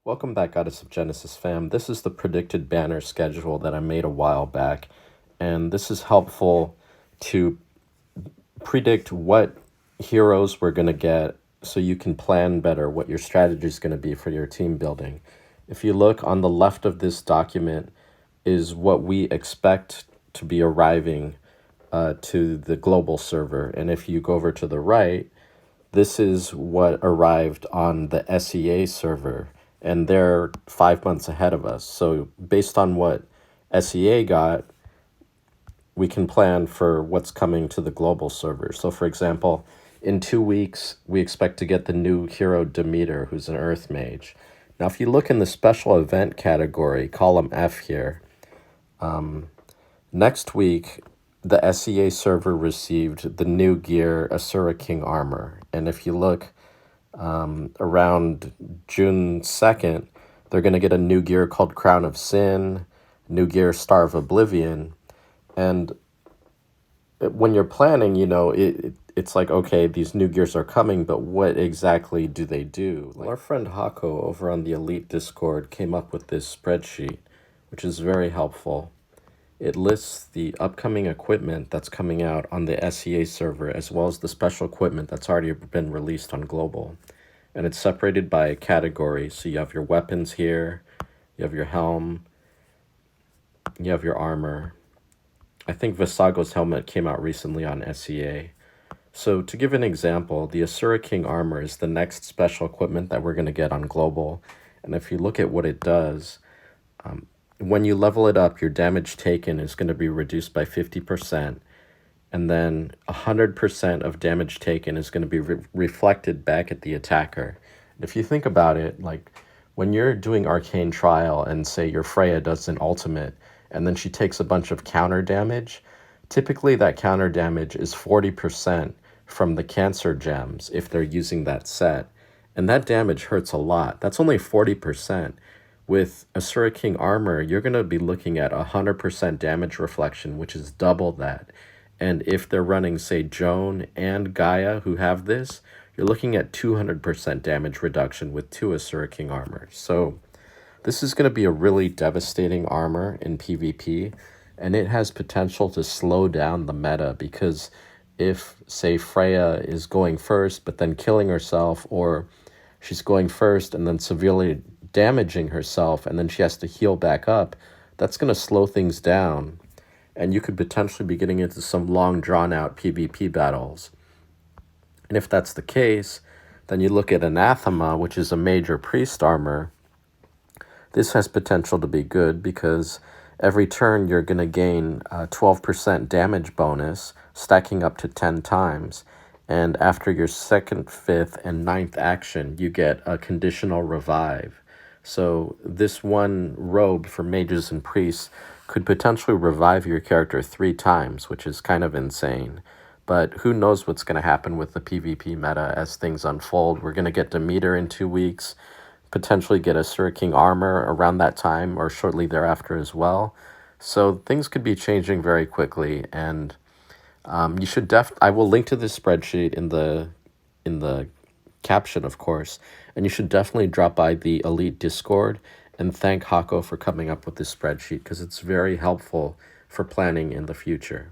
Welcome back, Goddess of Genesis fam. This is the predicted banner schedule that I made a while back, and this is helpful to predict what heroes we're going to get so you can plan better what your strategy is going to be for your team building. If you look on the left of this document is what we expect to be arriving to the global server, and if you go over to the right, this is what arrived on the SEA server, and they're 5 months ahead of us. So based on what SEA got, we can plan for what's coming to the global server. So for example, in 2 weeks, we expect to get the new hero Demeter, who's an Earth Mage. Now, if you look in the special event category, column F here, next week, the SEA server received the new gear Asura King armor. And if you look around June 2nd, they're going to get a new gear called Crown of Sin, new gear Star of Oblivion. And when you're planning, it's like, okay, these new gears are coming, but what exactly do they do? Well, our friend Hako over on the Elite Discord came up with this spreadsheet, which is very helpful. It lists the upcoming equipment that's coming out on the SEA server, as well as the special equipment that's already been released on global. And it's separated by categories. So you have your weapons here, you have your helm, you have your armor. I think Visago's helmet came out recently on SEA. So to give an example, the Asura King armor is the next special equipment that we're going to get on global. And if you look at what it does, when you level it up, your damage taken is going to be reduced by 50%. And then 100% of damage taken is going to be reflected back at the attacker. And if you think about it, like when you're doing Arcane Trial and say your Freya does an ultimate, and then she takes a bunch of counter damage, typically that counter damage is 40% from the Cancer gems if they're using that set. And that damage hurts a lot. That's only 40%. With Asura King armor, you're going to be looking at 100% damage reflection, which is double that. And if they're running, say, Joan and Gaia, who have this, you're looking at 200% damage reduction with 2 Asura King armor. So this is going to be a really devastating armor in PvP, and it has potential to slow down the meta because if, say, Freya is going first but then killing herself, or she's going first and then severely damaging herself and then she has to heal back up, that's going to slow things down, and you could potentially be getting into some long drawn out PvP battles. And if that's the case, then you look at Anathema, which is a major priest armor. This has potential to be good because every turn you're going to gain a 12% damage bonus, stacking up to 10 times. And after your 2nd, 5th, and 9th action, you get a conditional revive. So this one robe for mages and priests could potentially revive your character 3 times, which is kind of insane. But who knows what's going to happen with the PvP meta as things unfold. We're going to get Demeter in 2 weeks, potentially get Asura King armor around that time or shortly thereafter as well. So things could be changing very quickly, and you should I will link to this spreadsheet in the caption, of course, and you should definitely drop by the Elite Discord and thank Hako for coming up with this spreadsheet because it's very helpful for planning in the future.